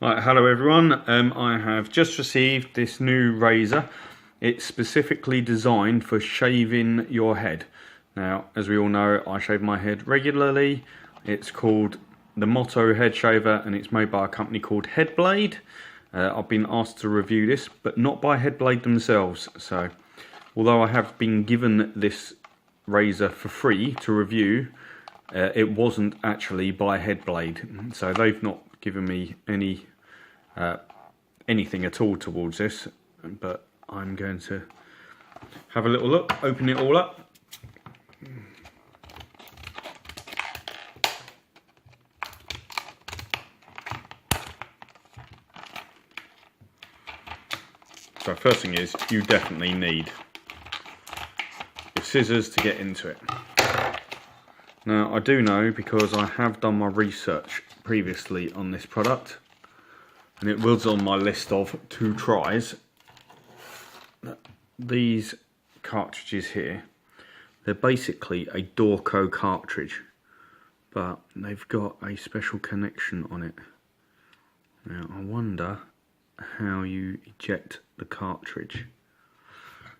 Right, hello everyone. I have just received this new razor. It's specifically designed for shaving your head. Now, as we all know, I shave my head regularly. It's called the MOTO head shaver and it's made by a company called HeadBlade. I've been asked to review this, but not by HeadBlade themselves. So, although I have been given this razor for free to review, it wasn't actually by HeadBlade. So they've not given me anything at all towards this, but I'm going to have a little look, open it all up. So first thing is, you definitely need your scissors to get into it. Now I do know, because I have done my research previously on this product, and it was on my list of to tries, these cartridges here, they're basically a Dorco cartridge, but they've got a special connection on it. Now I wonder how you eject the cartridge.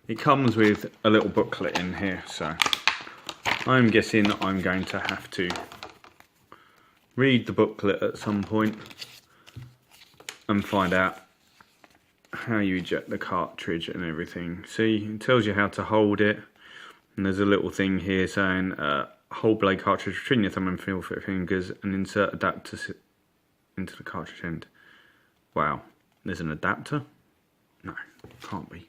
It comes with a little booklet in here, so I'm guessing I'm going to have to read the booklet at some point and find out how you eject the cartridge and everything. See, it tells you how to hold it, and there's a little thing here saying hold blade cartridge between your thumb and fingers and insert adapter into the cartridge end. Wow, there's an adapter? No, can't be.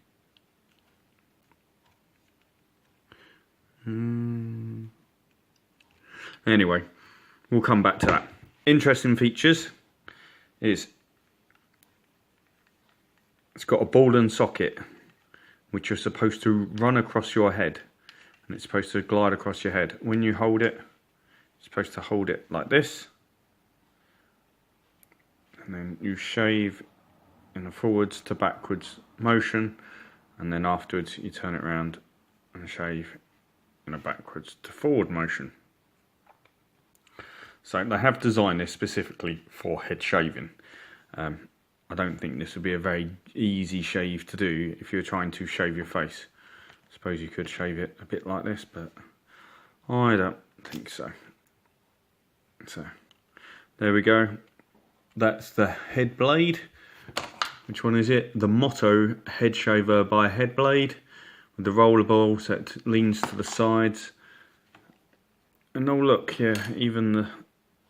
Anyway, we'll come back to that. Interesting features is it's got a ball and socket which you're supposed to run across your head, and it's supposed to glide across your head. When you hold it, you're supposed to hold it like this, and then you shave in a forwards to backwards motion, and then afterwards you turn it around and shave in a backwards to forward motion. So they have designed this specifically for head shaving. I don't think this would be a very easy shave to do if you're trying to shave your face. I suppose you could shave it a bit like this, but I don't think so. So there we go. That's the head blade. Which one is it? The MOTO head shaver by HeadBlade, with the roller ball so it leans to the sides. And oh look, yeah, even the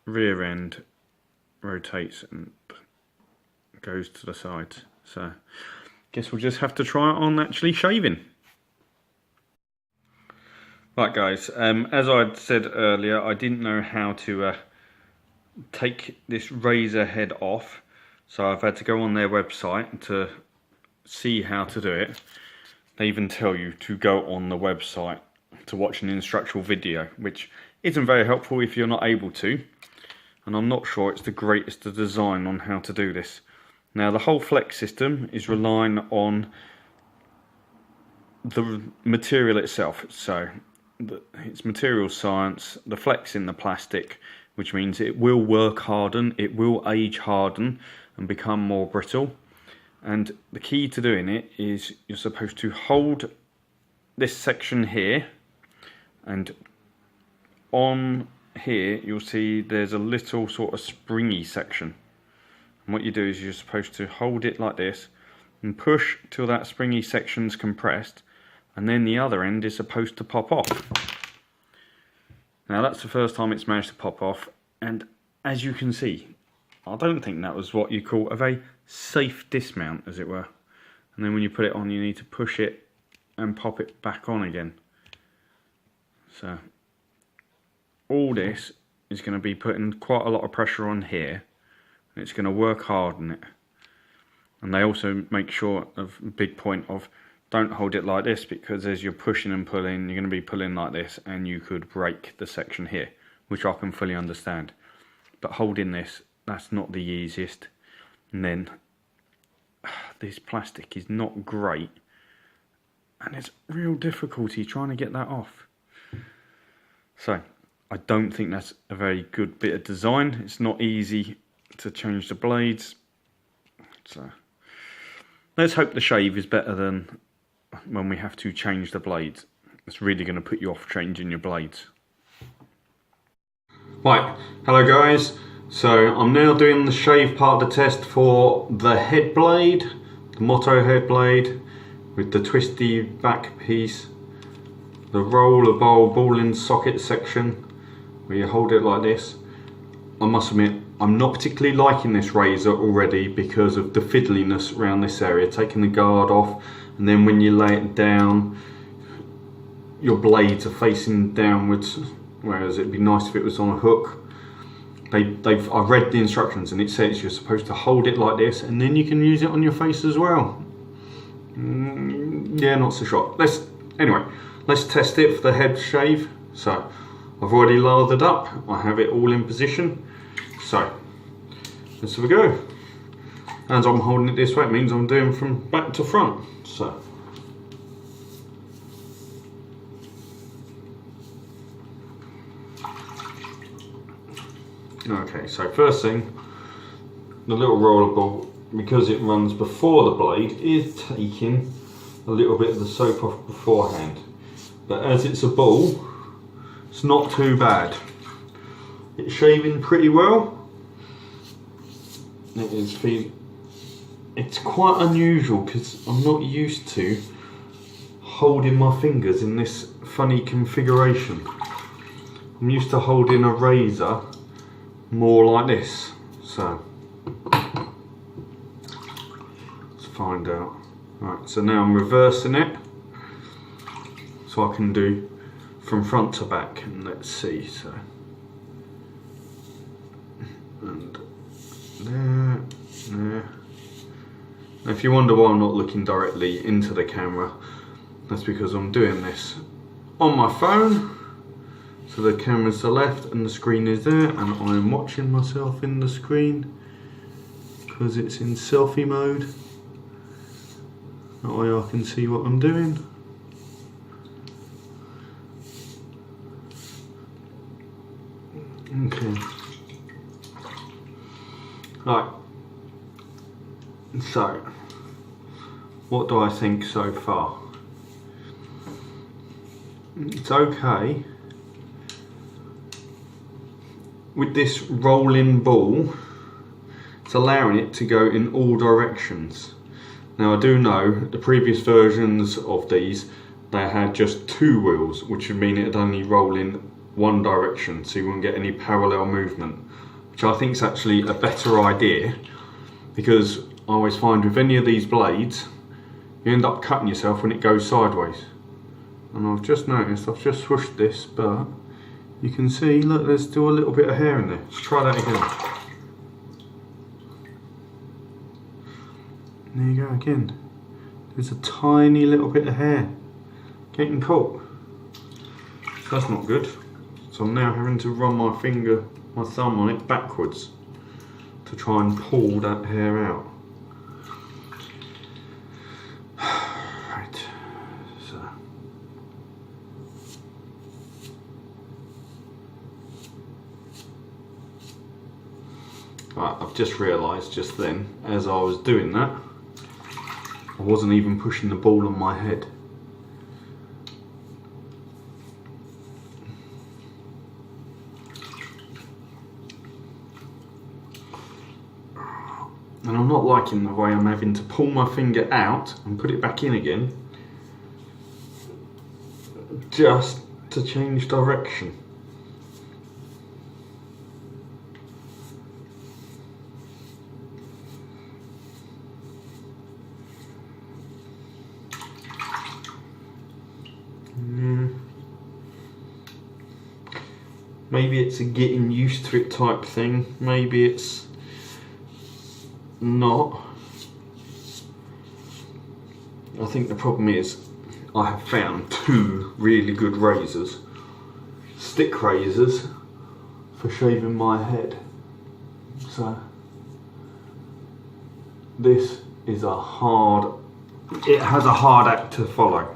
rear end rotates and goes to the sides. So guess we'll just have to try it on actually shaving. Right guys, as I'd said earlier, I didn't know how to take this razor head off, so I've had to go on their website to see how to do it. They even tell you to go on the website to watch an instructional video, which isn't very helpful if you're not able to, and I'm not sure it's the greatest design on how to do this. Now the whole flex system is relying on the material itself, so it's material science, the flex in the plastic, which means it will work harden, it will age harden and become more brittle. And the key to doing it is you're supposed to hold this section here, and on here you'll see there's a little sort of springy section. And what you do is you're supposed to hold it like this and push till that springy section's compressed, and then the other end is supposed to pop off. Now that's the first time it's managed to pop off, and as you can see, I don't think that was what you call a very safe dismount, as it were. And then when you put it on, you need to push it and pop it back on again. So all this is going to be putting quite a lot of pressure on here, and it's going to work hard on it. And they also make sure of a big point of don't hold it like this, because as you're pushing and pulling, you're going to be pulling like this and you could break the section here, which I can fully understand. But holding this, that's not the easiest. And then this plastic is not great, and it's real difficulty trying to get that off. So I don't think that's a very good bit of design. It's not easy to change the blades. So let's hope the shave is better than when we have to change the blades. It's really going to put you off changing your blades. Right, hello guys. So I'm now doing the shave part of the test for the head blade, the Moto head blade with the twisty back piece, the roller ball in socket section where you hold it like this. I must admit, I'm not particularly liking this razor already because of the fiddliness around this area, taking the guard off, and then when you lay it down, your blades are facing downwards, whereas it'd be nice if it was on a hook. I've read the instructions and it says you're supposed to hold it like this and then you can use it on your face as well. Yeah, not so sure. Anyway, let's test it for the head shave. So I've already lathered up, I have it all in position. So let's have a go. As I'm holding it this way, it means I'm doing from back to front. So okay, so first thing, the little roller ball, because it runs before the blade, is taking a little bit of the soap off beforehand. But as it's a ball, it's not too bad. It's shaving pretty well. It's quite unusual because I'm not used to holding my fingers in this funny configuration. I'm used to holding a razor more like this. So let's find out. Right, so now I'm reversing it so I can do from front to back, and let's see. So and there. Now if you wonder why I'm not looking directly into the camera, that's because I'm doing this on my phone. So the camera's to the left and the screen is there, and I am watching myself in the screen because it's in selfie mode. That way I can see what I'm doing. Okay. Right. So, what do I think so far? It's okay. With this rolling ball, it's allowing it to go in all directions. Now I do know the previous versions of these, they had just 2 wheels, which would mean it'd only roll in one direction, so you wouldn't get any parallel movement, which I think is actually a better idea, because I always find with any of these blades, you end up cutting yourself when it goes sideways. And I've just noticed, I've just swooshed this, but you can see, look, there's still a little bit of hair in there. Let's try that again. There you go again. There's a tiny little bit of hair getting caught. So that's not good. So I'm now having to run my thumb on it backwards to try and pull that hair out. Right. So. Right, I've just realised just then, as I was doing that, I wasn't even pushing the ball on my head. And I'm not liking the way I'm having to pull my finger out and put it back in again, just to change direction. Maybe it's a getting used to it type thing, maybe it's not. I think the problem is I have found 2 really good razors, stick razors, for shaving my head. So this is it has a hard act to follow.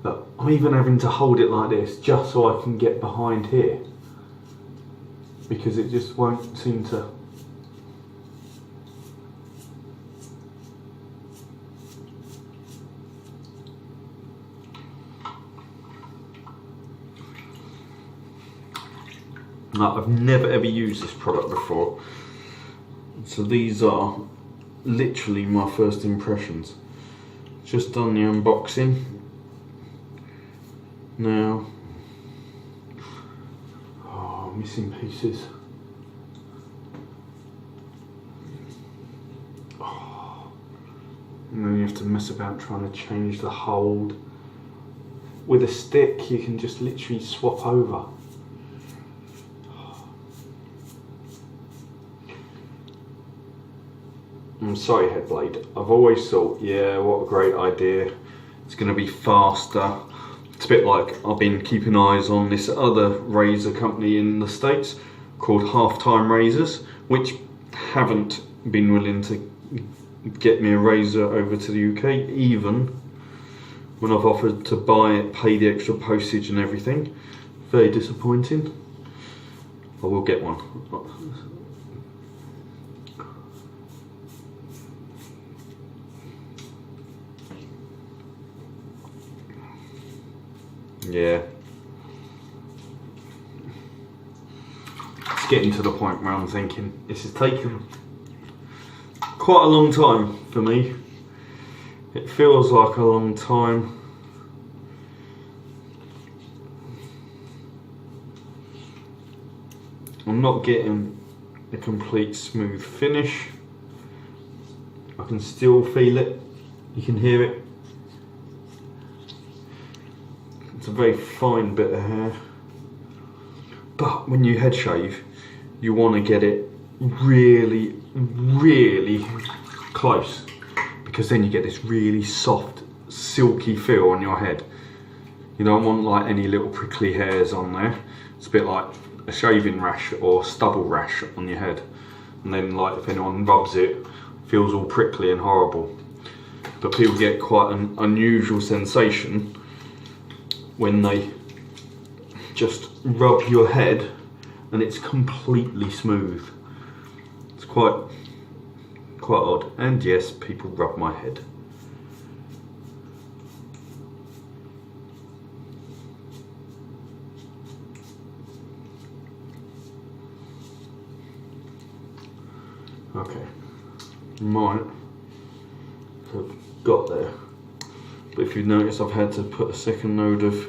But I'm even having to hold it like this just so I can get behind here. because it just won't seem to. No, I've never ever used this product before, so these are literally my first impressions. Just done the unboxing. Now, oh, missing pieces. Oh. And then you have to mess about trying to change the hold. With a stick, you can just literally swap over. I'm sorry, HeadBlade. I've always thought, yeah, what a great idea. It's going to be faster. It's a bit like I've been keeping eyes on this other razor company in the States called Halftime Razors, which haven't been willing to get me a razor over to the UK, even when I've offered to buy it, pay the extra postage and everything. Very disappointing. I will get one. Yeah, it's getting to the point where I'm thinking this has taken quite a long time for me. It feels like a long time. I'm not getting a complete smooth finish. I can still feel it. You can hear it. It's a very fine bit of hair, but when you head shave, you want to get it really, really close, because then you get this really soft, silky feel on your head. You don't want like any little prickly hairs on there. It's a bit like a shaving rash or stubble rash on your head, and then like if anyone rubs it, it feels all prickly and horrible. But people get quite an unusual sensation when they just rub your head and it's completely smooth. It's quite odd. And yes, people rub my head. Okay, might have got there. But if you notice, I've had to put a second load of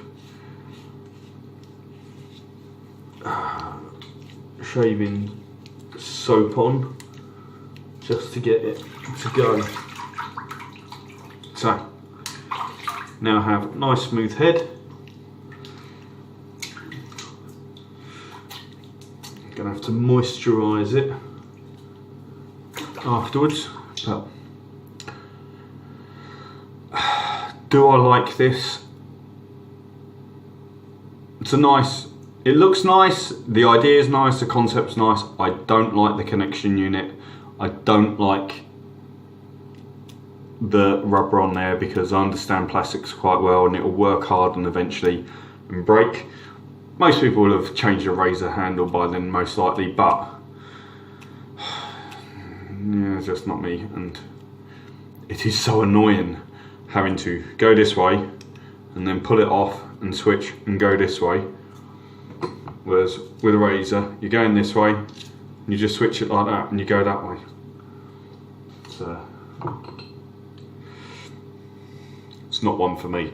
shaving soap on just to get it to go. So now I have a nice smooth head. I'm gonna have to moisturise it afterwards. But do I like this? It's a nice, it looks nice, the idea is nice, the concept's nice. I don't like the connection unit. I don't like the rubber on there, because I understand plastics quite well and it will work hard and eventually and break. Most people will have changed a razor handle by then, most likely, but yeah, it's just not me. And it is so annoying having to go this way and then pull it off and switch and go this way. Whereas with a razor, you're going this way, and you just switch it like that and you go that way. So it's not one for me.